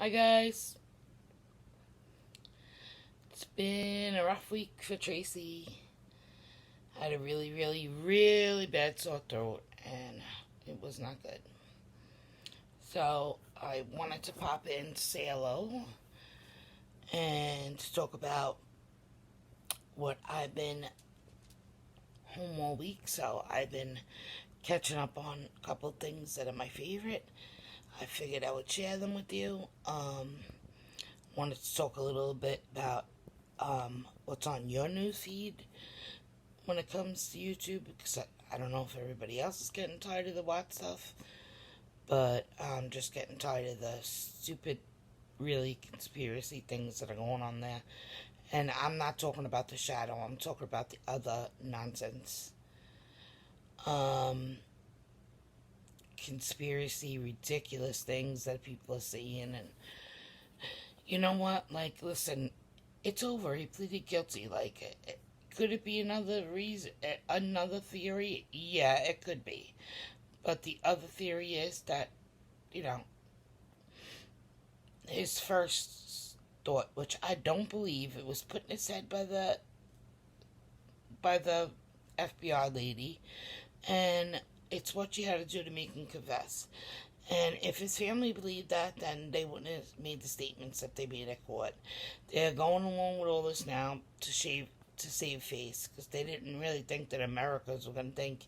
Hi guys. It's been a rough week for Tracy. I had a really, really, really bad sore throat and it was not good. So I wanted to pop in to say hello and to talk about what I've been home all week. So I've been catching up on a couple of things that are my favorite. I figured I would share them with you. Wanted to talk a little bit about what's on your news feed when it comes to YouTube, because I don't know if everybody else is getting tired of the watch stuff, but I'm just getting tired of the stupid, really conspiracy things that are going on there. And I'm not talking about the shadow, I'm talking about the other nonsense. Um, Conspiracy, ridiculous things that people are saying. And you know what? Like, listen, it's over. He pleaded guilty. Like, could it be another reason, another theory? Yeah, it could be. But the other theory is that, you know, his first thought, which I don't believe, it was put in his head by the FBI lady, and it's what you had to do to make him confess. And if his family believed that, then they wouldn't have made the statements that they made at court. They're going along with all this now to save face, because they didn't really think that Americans were going to think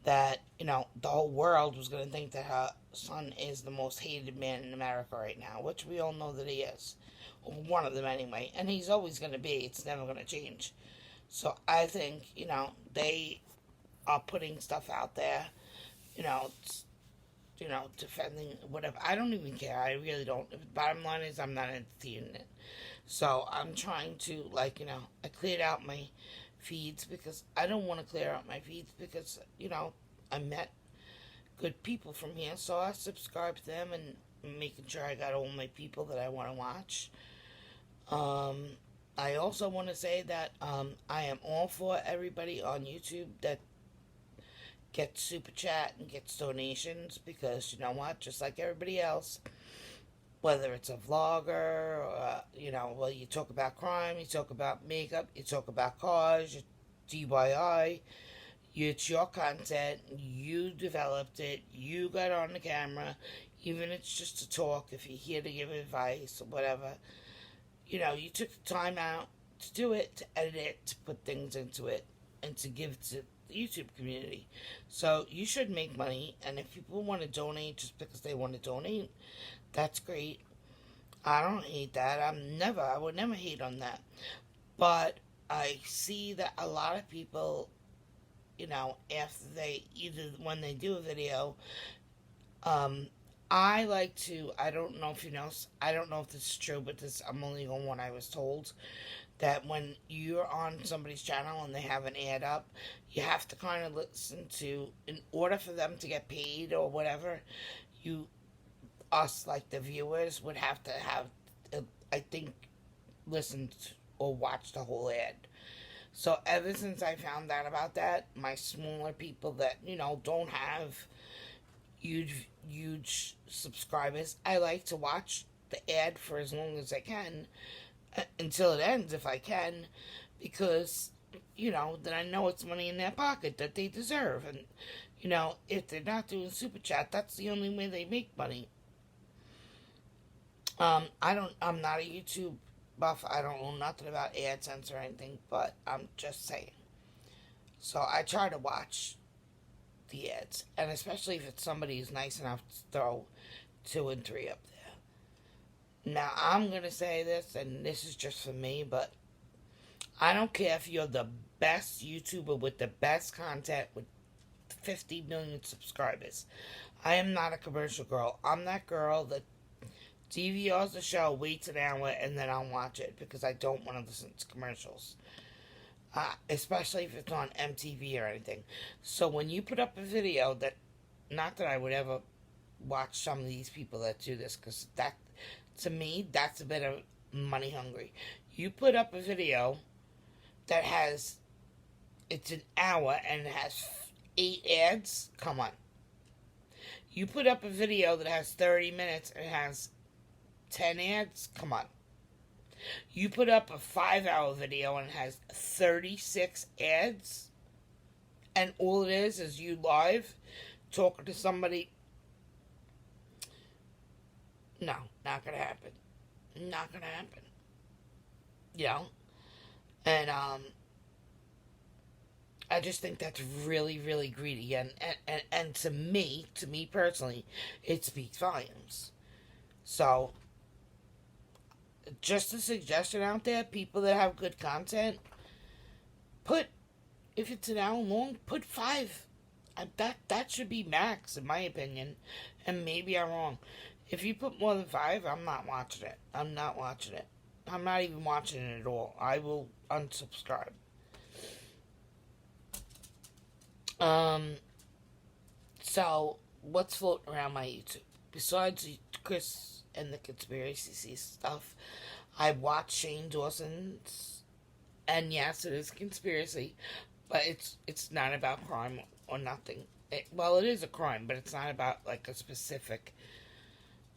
that, the whole world was going to think that her son is the most hated man in America right now, which we all know that he is. One of them anyway. And he's always going to be. It's never going to change. So I think, they are putting stuff out there, you know, defending whatever. I don't even care. I really don't. Bottom line is, I'm not entertaining it. So I'm trying to, I cleared out my feeds because I don't want to clear out my feeds because, I met good people from here. So I subscribe to them and making sure I got all my people that I want to watch. I also want to say that I am all for everybody on YouTube that gets super chat and gets donations, because you know what, just like everybody else, whether it's a vlogger or, well, you talk about crime, you talk about makeup, you talk about cars, DIY, it's your content, you developed it, you got on the camera, even if it's just to talk, if you're here to give advice or whatever, you took the time out to do it, to edit it, to put things into it, and to give to the YouTube community. So you should make money, and if people want to donate just because they want to donate, that's great. I don't hate that. I would never hate on that. But I see that a lot of people, after they, either when they do a video, um, I like to, I don't know if you know, I don't know if this is true, but I'm only on one I was told, that when you're on somebody's channel and they have an ad up, you have to kind of listen to, in order for them to get paid or whatever, you, us, like the viewers, would have to have, I think, listened or watched the whole ad. So ever since I found out about that, my smaller people that, don't have huge subscribers, I like to watch the ad for as long as I can, until it ends if I can, because, then I know it's money in their pocket that they deserve. And, if they're not doing super chat, that's the only way they make money. I'm not a YouTube buff. I don't know nothing about AdSense or anything, but I'm just saying. So I try to watch the ads, and especially if it's somebody who's nice enough to throw 2 and 3 up there. Now, I'm going to say this, and this is just for me, but I don't care if you're the best YouTuber with the best content with 50 million subscribers. I am not a commercial girl. I'm that girl that DVRs the show, waits an hour, and then I'll watch it because I don't want to listen to commercials. Especially if it's on MTV or anything. So when you put up a video that, not that I would ever watch some of these people that do this, because that, to me, that's a bit of money hungry. You put up a video that has, it's an hour and it has 8 ads, come on. You put up a video that has 30 minutes and it has 10 ads? Come on. You put up a 5-hour video and it has 36 ads, and all it is you live talking to somebody. No, not gonna happen. Not gonna happen. You know? And I just think that's really, really greedy. And to me personally, it speaks volumes. So, just a suggestion out there, people that have good content, put, if it's an hour long, put 5. That should be max, in my opinion. And maybe I'm wrong. If you put more than 5, I'm not watching it. I'm not watching it. I'm not even watching it at all. I will unsubscribe. So, what's floating around my YouTube? Besides Chris and the conspiracy stuff, I watched Shane Dawson's, and yes, it is conspiracy, but it's not about crime or nothing. Well, it is a crime, but it's not about, like, a specific...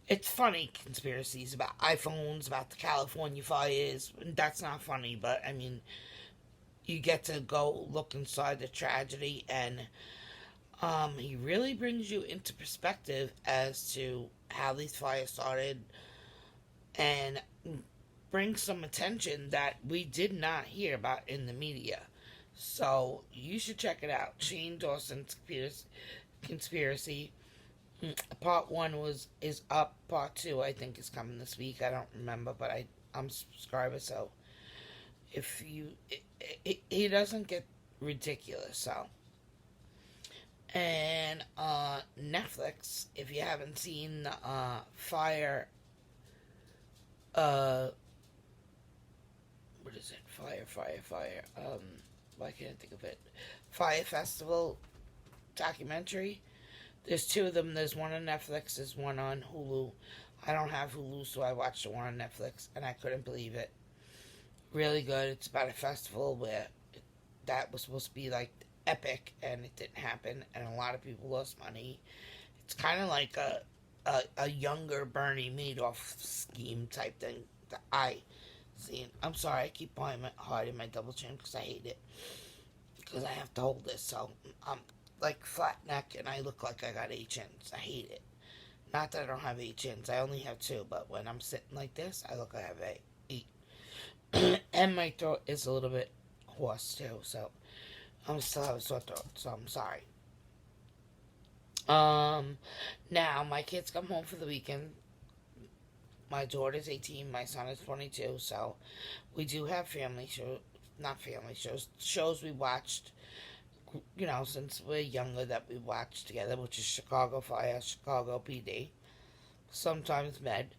It's funny conspiracies about iPhones, about the California fires. That's not funny, but, I mean, you get to go look inside the tragedy, and he really brings you into perspective as to how these fires started, and brings some attention that we did not hear about in the media. So you should check it out. Shane Dawson's conspiracy. Part 1 is up. Part 2, I think, is coming this week. I don't remember, but I'm a subscriber, so if you... he doesn't get ridiculous, so... And, Netflix, if you haven't seen, Fire... What is it? Fire... why can't I think of it? Fire Festival documentary. There's 2 of them. There's one on Netflix. There's one on Hulu. I don't have Hulu, so I watched the one on Netflix, and I couldn't believe it. Really good. It's about a festival where that was supposed to be, like, epic, and it didn't happen, and a lot of people lost money. It's kind of like a younger Bernie Madoff scheme type thing that I see. I'm sorry, I keep hiding my double chin because I hate it. Because I have to hold this, so I'm like flat neck and I look like I got 8 chins. I hate it. Not that I don't have 8 chins, I only have 2, but when I'm sitting like this, I look like I have 8. And my throat is a little bit hoarse too, so I'm still have a sore throat, so I'm sorry. Now my kids come home for the weekend. My daughter's 18, my son is 22, so we do have shows we watched, you know, since we're younger that we watched together, which is Chicago Fire, Chicago PD, sometimes Med.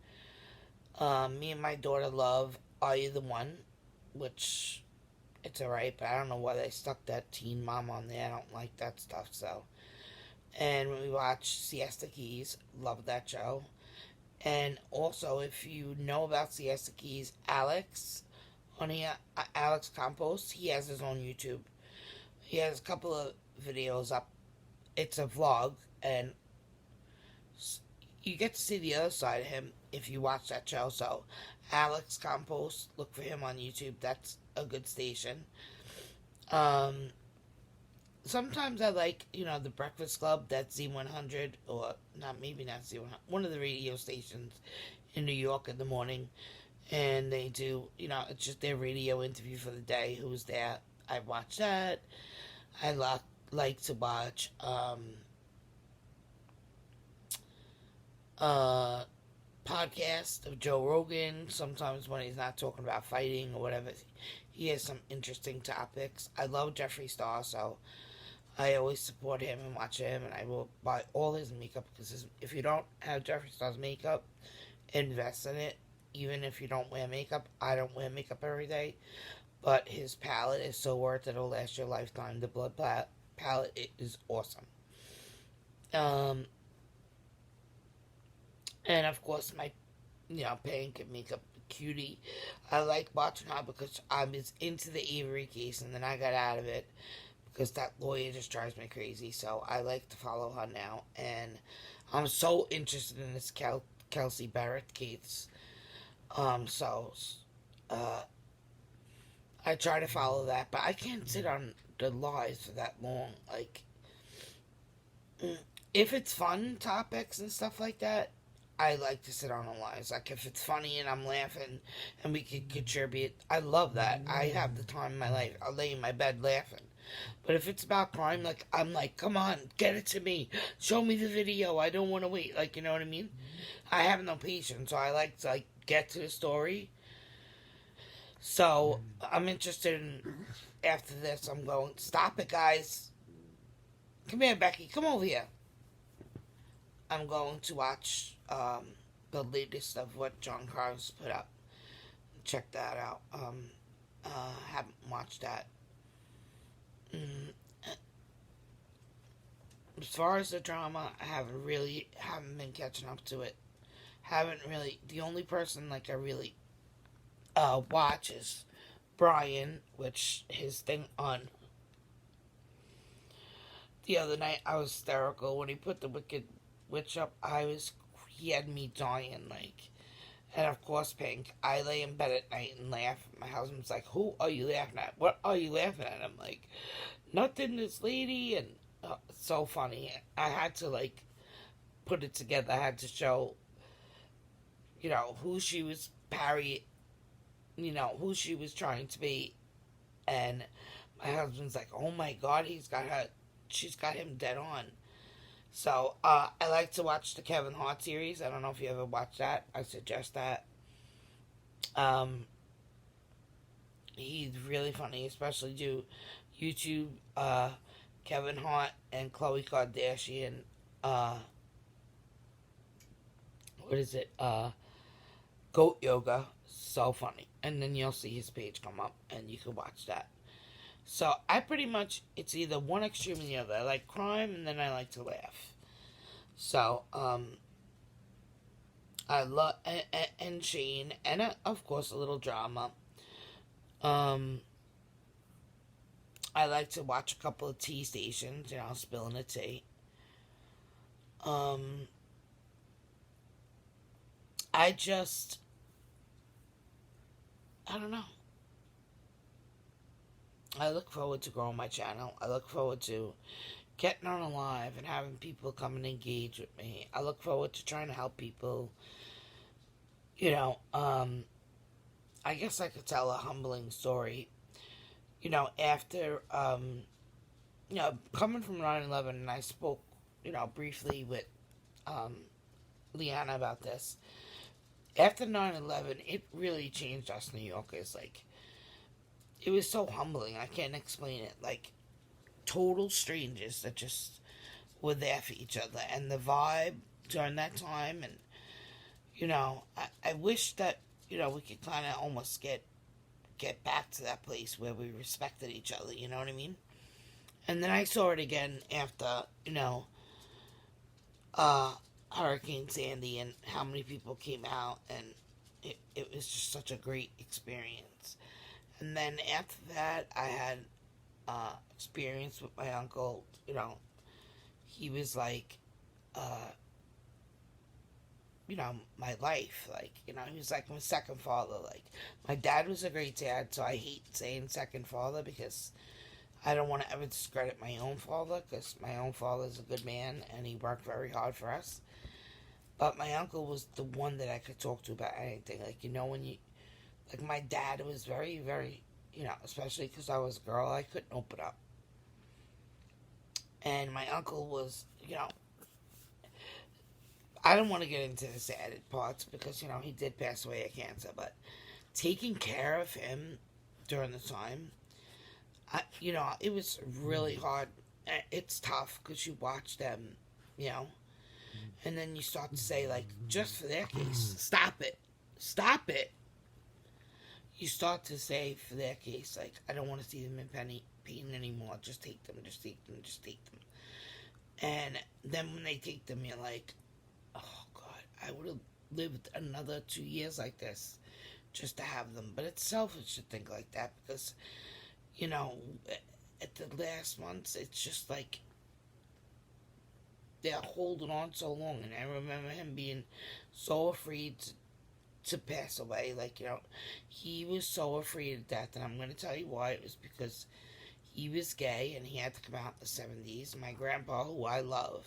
Me and my daughter love Are You the One, which it's alright, but I don't know why they stuck that Teen Mom on there. I don't like that stuff, so. And when we watch Siesta Keys, love that show. And also, if you know about Siesta Keys, Alex Compost, he has his own YouTube. He has a couple of videos up. It's a vlog, and you get to see the other side of him if you watch that show. So, Alex Compost, look for him on YouTube. That's a good station. Sometimes I like, you know, the Breakfast Club, that's Z100, or maybe not Z100, one of the radio stations in New York in the morning. And they do, you know, it's just their radio interview for the day, who's there. I watch that. I like to watch podcast of Joe Rogan. Sometimes when he's not talking about fighting or whatever, he has some interesting topics. I love Jeffree Star, so I always support him and watch him, and I will buy all his makeup, because if you don't have Jeffree Star's makeup, invest in it. Even if you don't wear makeup, I don't wear makeup every day, but his palette is so worth it. It'll last your lifetime. The blood palette, it is awesome. And of course, my, you know, pink and makeup cutie. I like watching her because I was into the Avery case, and then I got out of it because that lawyer just drives me crazy. So I like to follow her now, and I'm so interested in this Kelsey Barrett case. So uh, I try to follow that, but I can't sit on the lives for that long. Like, if it's fun topics and stuff like that, I like to sit on the lives. Like, if it's funny and I'm laughing and we can contribute, I love that. I have the time in my life. I'll lay in my bed laughing. But if it's about crime, like, I'm like, come on, get it to me. Show me the video. I don't want to wait. Like, you know what I mean? I have no patience, so I like to, like, get to the story. So I'm interested in, after this, I'm going, stop it, guys. Come here, Becky. Come over here. I'm going to watch the latest of what John Carlos put up. Check that out. Haven't watched that. Mm, as far as the drama, I haven't been catching up to it. Haven't really. The only person like I really watch is Brian, which his thing on the other night. I was hysterical when he put the Wicked Witch up. He had me dying like. And of course, Pink, I lay in bed at night and laugh. My husband's like, "Who are you laughing at? What are you laughing at?" I'm like, "Nothing, this lady." And it's so funny. I had to like put it together. I had to show, who she was who she was trying to be. And my husband's like, "Oh my God, she's got him dead on." So, I like to watch the Kevin Hart series. I don't know if you ever watched that. I suggest that. Um, he's really funny, especially do YouTube, Kevin Hart and Khloe Kardashian, uh, what is it? Goat Yoga. So funny. And then you'll see his page come up and you can watch that. So I pretty much, it's either one extreme or the other. I like crime and then I like to laugh. So, I love, and Shane, and of course a little drama. Um, I like to watch a couple of tea stations, spilling the tea. Um, I just, I don't know. I look forward to growing my channel. I look forward to getting on a live and having people come and engage with me. I look forward to trying to help people. You know, um, I guess I could tell a humbling story. After, coming from 9/11, and I spoke, briefly with um, Leanna about this. After 9/11, it really changed us New Yorkers. Like, it was so humbling. I can't explain it. Like, total strangers that just were there for each other. And the vibe during that time, and, I wish that, we could kind of almost get back to that place where we respected each other, you know what I mean? And then I saw it again after, uh, Hurricane Sandy and how many people came out, and it was just such a great experience. And then after that, I had experience with my uncle. He was like, uh, my life. Like, he was like my second father. Like, my dad was a great dad, so I hate saying second father because I don't want to ever discredit my own father because my own father is a good man and he worked very hard for us. But my uncle was the one that I could talk to about anything. Like, when you, like, my dad was very, very, especially because I was a girl, I couldn't open up. And my uncle was, I don't want to get into the sad parts because, he did pass away of cancer, but taking care of him during the time, it was really hard. It's tough because you watch them, you know, and then you start to say, like, just for their case, stop it. Stop it. You start to say, for their case, like, I don't want to see them in pain anymore. Just take them, just take them, just take them. And then when they take them, you're like, oh, God, I would have lived another 2 years like this just to have them. But it's selfish to think like that because, at the last months, it's just like they're holding on so long. And I remember him being so afraid to to pass away. Like, he was so afraid of death, and I'm going to tell you why. It was because he was gay and he had to come out in the 70s. My grandpa, who I love,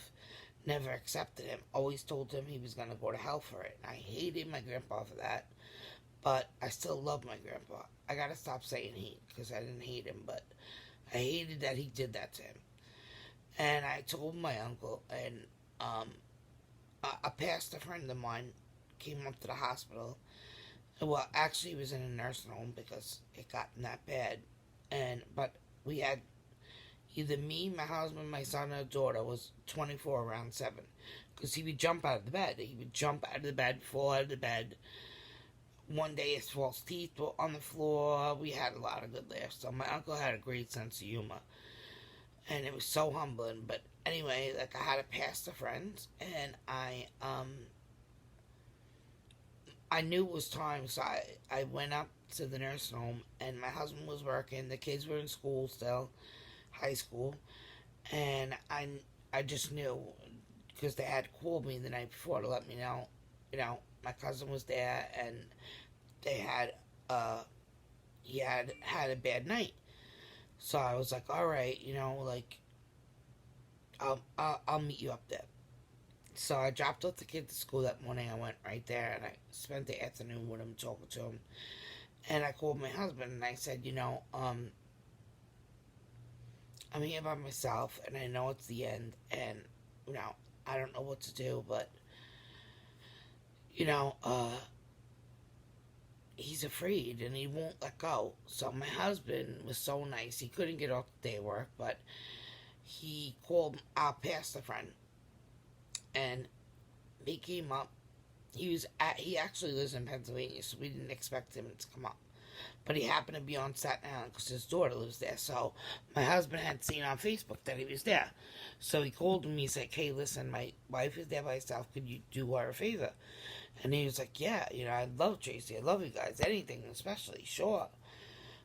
never accepted him. Always told him he was going to go to hell for it. And I hated my grandpa for that, but I still love my grandpa. I got to stop saying hate because I didn't hate him, but I hated that he did that to him. And I told my uncle, and a pastor friend of mine came up to the hospital. Well, actually, he was in a nursing home because it got that bad. But we had either me, my husband, my son, and daughter was 24 around 7. Because he would jump out of the bed. He would jump out of the bed, fall out of the bed. One day his false teeth were on the floor. We had a lot of good laughs. So my uncle had a great sense of humor. And it was so humbling. But anyway, like, I had a pastor friend, and I knew it was time, so I went up to the nursing home, and my husband was working. The kids were in school still, high school, and I just knew, because they had called me the night before to let me know, my cousin was there, and they had, he had a bad night. So I was like, all right, like, I'll meet you up there. So I dropped off the kid to school that morning. I went right there, and I spent the afternoon with him, talking to him. And I called my husband, and I said, I'm here by myself, and I know it's the end, and, I don't know what to do, but, he's afraid, and he won't let go. So my husband was so nice. He couldn't get off the day work, but he called our pastor friend, and he came up. He actually lives in Pennsylvania, so we didn't expect him to come up. But he happened to be on Staten Island because his daughter lives there. So my husband had seen on Facebook that he was there. So he called him. He's like, hey, listen, my wife is there by herself. Could you do her a favor? And he was like, yeah, I love Tracy. I love you guys. Anything especially, sure.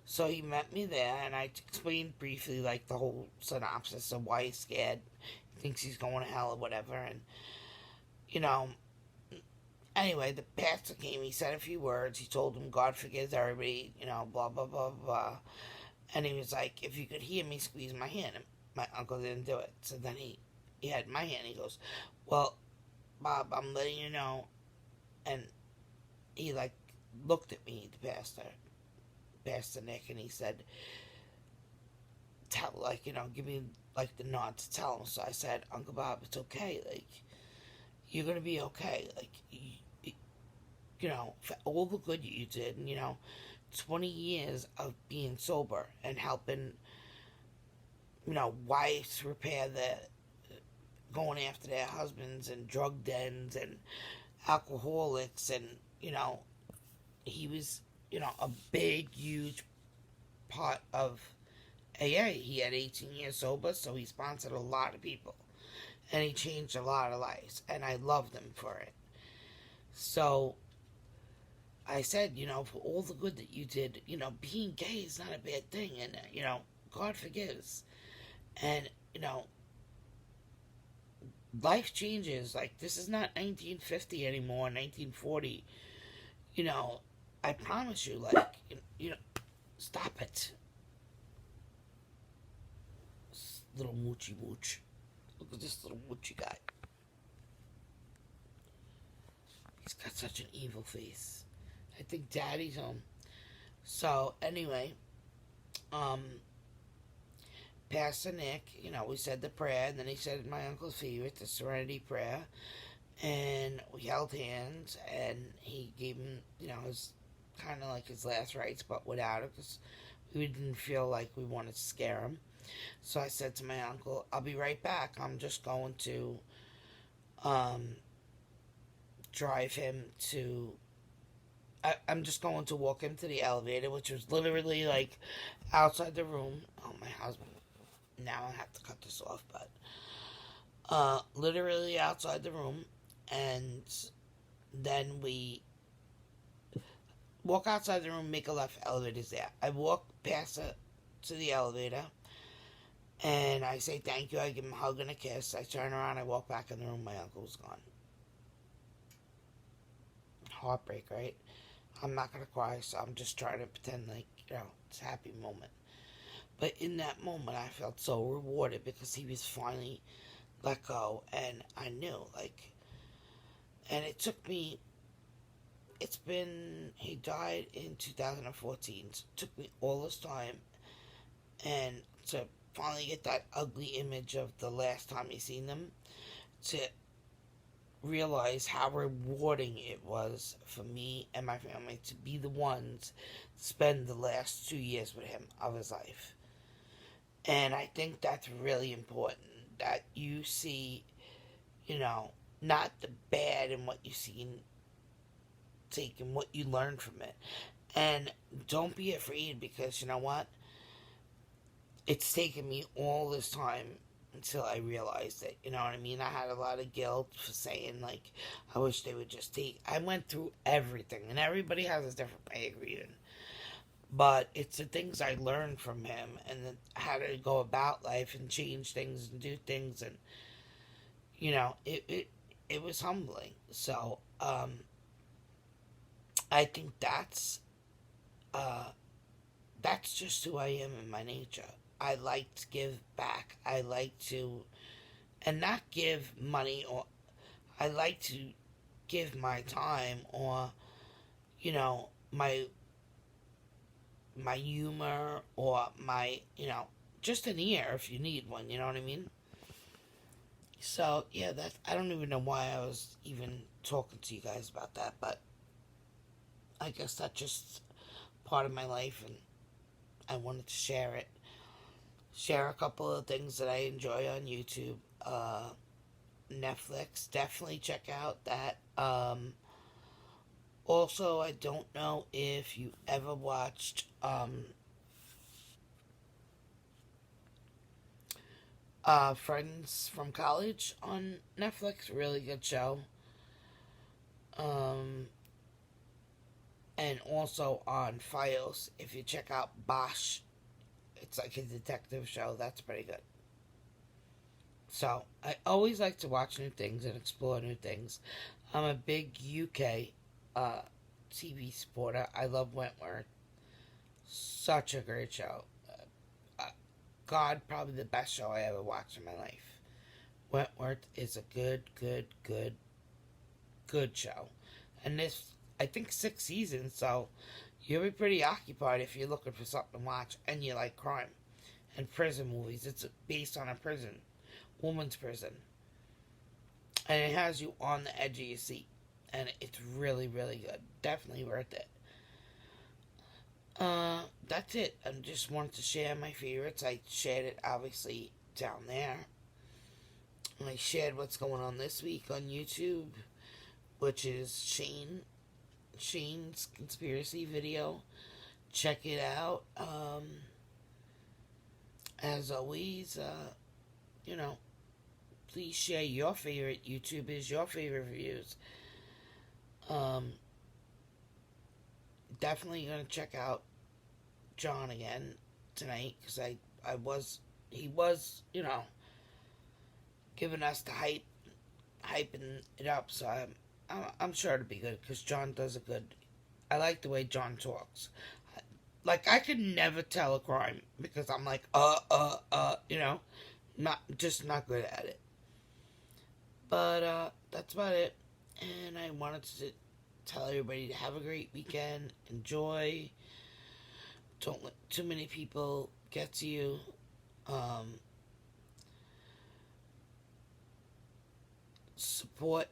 So he met me there, and I explained briefly, like, the whole synopsis of why he's scared. He thinks he's going to hell or whatever. And, anyway, the pastor came. He said a few words. He told him God forgives everybody, blah, blah, blah, blah. And he was like, if you could hear me squeeze my hand. And my uncle didn't do it. So then he had my hand. He goes, well, Bob, I'm letting you know. And he, like, looked at me, the Pastor Nick, and he said, give me, like, the nod to tell him. So I said, Uncle Bob, it's okay. Like, you're going to be okay. Like, for all the good you did, and, 20 years of being sober and helping, wives repair going after their husbands and drug dens and alcoholics, and, he was, a big, huge part of AA. He had 18 years sober, so he sponsored a lot of people, and he changed a lot of lives, and I loved him for it. So I said, for all the good that you did, being gay is not a bad thing, and, God forgives. And, life changes. Like, this is not 1950 anymore, 1940. I promise you, like, stop it. This little moochy mooch. Look at this little moochy guy. He's got such an evil face. I think Daddy's home. So, anyway, Pastor Nick, we said the prayer, and then he said my uncle's favorite, the Serenity Prayer, and we held hands, and he gave him, his kind of like his last rites, but without it, because we didn't feel like we wanted to scare him. So I said to my uncle, I'll be right back. I'm just going to drive him to... I'm just going to walk him to the elevator, which was literally, like, outside the room. Oh, my husband. Now I have to cut this off, but... literally outside the room, and then we walk outside the room, make a left, elevator's there. I walk past it to the elevator, and I say thank you, I give him a hug and a kiss, I turn around, I walk back in the room, my uncle was gone. heartbreak, right? I'm not gonna cry, so I'm just trying to pretend like, it's a happy moment. But in that moment, I felt so rewarded because he was finally let go, and I knew, like, and it took me, he died in 2014, so it took me all this time, and to finally get that ugly image of the last time he seen them, to realize how rewarding it was for me and my family to be the ones to spend the last 2 years with him of his life. And I think that's really important, that you see, not the bad in what you see and take and what you learn from it. And don't be afraid, because you know what? It's taken me all this time until I realized it. You know what I mean? I had a lot of guilt for saying, like, I wish they would just take. I went through everything, and everybody has a different pay reading. But it's the things I learned from him, and how to go about life and change things and do things, and it was humbling. So I think that's just who I am in my nature. I like to give back. I like to, and not give money, or I like to give my time, or my humor, or my just an ear if you need one. You know what I mean? So yeah, that I don't even know why I was even talking to you guys about that, but I guess that's just part of my life, and I wanted to share it. Share a couple of things that I enjoy on YouTube. Netflix, definitely check out that. Also, I don't know if you ever watched Friends from College on Netflix. Really good show. And also on Files, if you check out Bosch, it's like a detective show. That's pretty good. So, I always like to watch new things and explore new things. I'm a big UK TV supporter. I love Wentworth. Such a great show. God, probably the best show I ever watched in my life. Wentworth is a good, good, good, good show. And this, I think, 6 seasons, so you'll be pretty occupied if you're looking for something to watch and you like crime and prison movies. It's based on a prison, woman's prison. And it has you on the edge of your seat. And it's really, really good. Definitely worth it. That's it. I just wanted to share my favorites. I shared it, obviously, down there. And I shared what's going on this week on YouTube, which is Shane's conspiracy video. Check it out. As always, please share your favorite YouTubers, your favorite reviews. Definitely gonna check out John again tonight, because he was giving us the hyping it up. So I'm sure it'll be good, because John does a good. I like the way John talks. Like, I could never tell a crime, because I'm like not good at it. But that's about it. And I wanted to tell everybody to have a great weekend. Enjoy. Don't let too many people get to you. Support.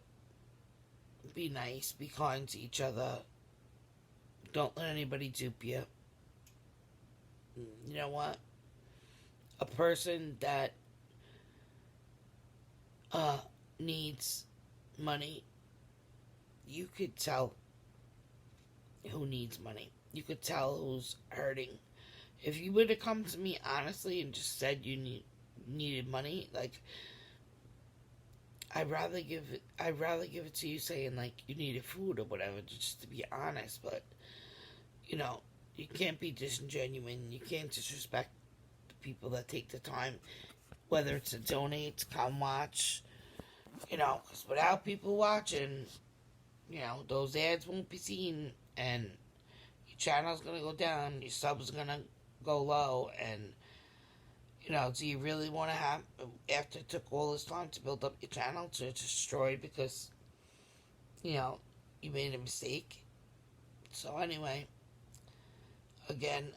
Be nice. Be kind to each other. Don't let anybody dupe you. You know what? A person that needs money, you could tell who needs money. You could tell who's hurting. If you would have come to me honestly and just said you needed money, like, I'd rather give it to you saying, like, you needed food or whatever, just to be honest. But you can't be disingenuous. You can't disrespect the people that take the time, whether it's to donate, to come watch. Because without people watching, those ads won't be seen, and your channel's gonna go down, your subs gonna go low, and do you really want to have, after it took all this time to build up your channel, to destroy because, you know, you made a mistake? So anyway, again,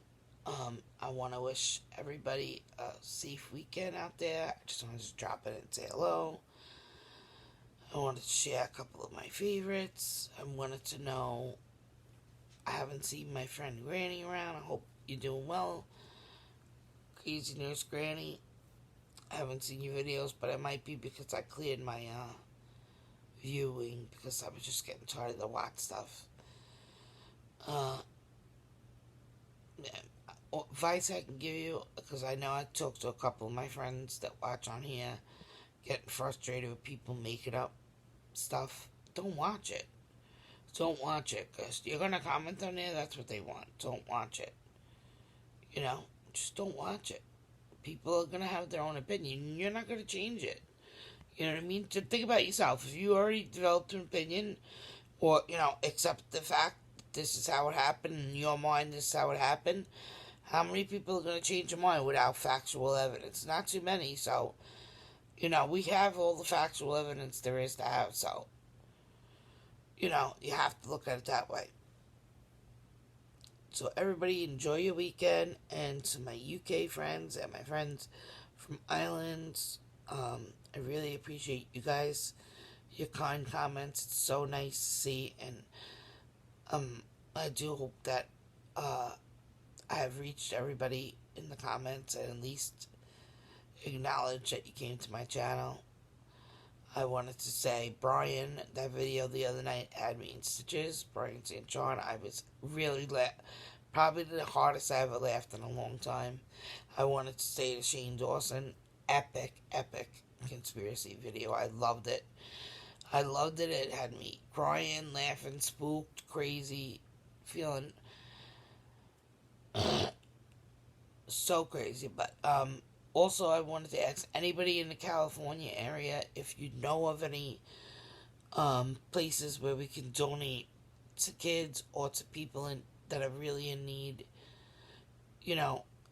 I want to wish everybody a safe weekend out there. I just wanted to drop in and say hello. I wanted to share a couple of my favorites. I wanted to know, I haven't seen my friend Granny around. I hope you're doing well. Crazy Nurse Granny. I haven't seen your videos, but it might be because I cleared my viewing because I was just getting tired of the watch stuff. Advice I can give you, because I know I talked to a couple of my friends that watch on here, getting frustrated with people making up stuff. Don't watch it. Don't watch it, because you're going to comment on there, that's what they want. Don't watch it. Just don't watch it. People are going to have their own opinion. You're not going to change it. You know what I mean? Just think about yourself. If you already developed an opinion, or, accept the fact that this is how it happened, in your mind this is how it happened, how many people are going to change their mind without factual evidence? Not too many, so, we have all the factual evidence there is to have, so, you have to look at it that way. So everybody enjoy your weekend, and to my UK friends and my friends from Ireland, I really appreciate you guys, your kind comments. It's so nice to see, and I do hope that I have reached everybody in the comments and at least acknowledge that you came to my channel. I wanted to say, Brian, that video the other night had me in stitches. Brian St. John, I was really probably the hardest I ever laughed in a long time. I wanted to say to Shane Dawson, epic conspiracy video. I loved it. It had me crying, laughing, spooked, crazy, feeling so crazy. But also, I wanted to ask anybody in the California area if you know of any places where we can donate to kids or to people that are really in need.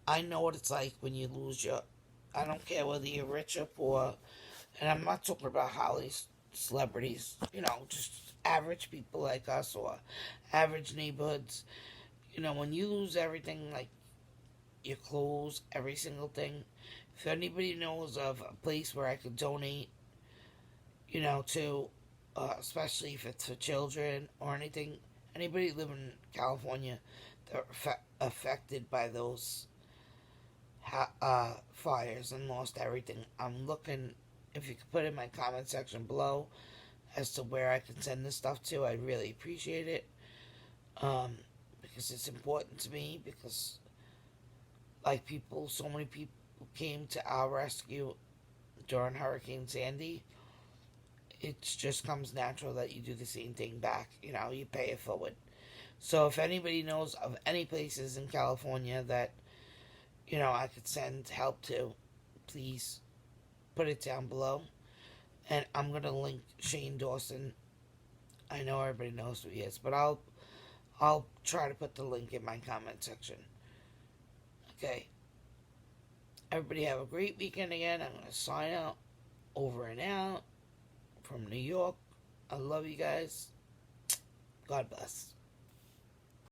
I know what it's like when you lose I don't care whether you're rich or poor, and I'm not talking about Hollywood celebrities, just average people like us or average neighborhoods. When you lose everything, like your clothes, every single thing. If anybody knows of a place where I could donate, to, especially if it's for children or anything, anybody living in California that are affected by those fires and lost everything, I'm looking, if you could put in my comment section below as to where I can send this stuff to, I'd really appreciate it. Because it's important to me, because so many people came to our rescue during Hurricane Sandy. It just comes natural that you do the same thing back. You pay it forward. So if anybody knows of any places in California that, I could send help to, please put it down below. And I'm going to link Shane Dawson. I know everybody knows who he is, but I'll try to put the link in my comment section. Okay. Everybody have a great weekend again. I'm going to sign out. Over and out. From New York. I love you guys. God bless.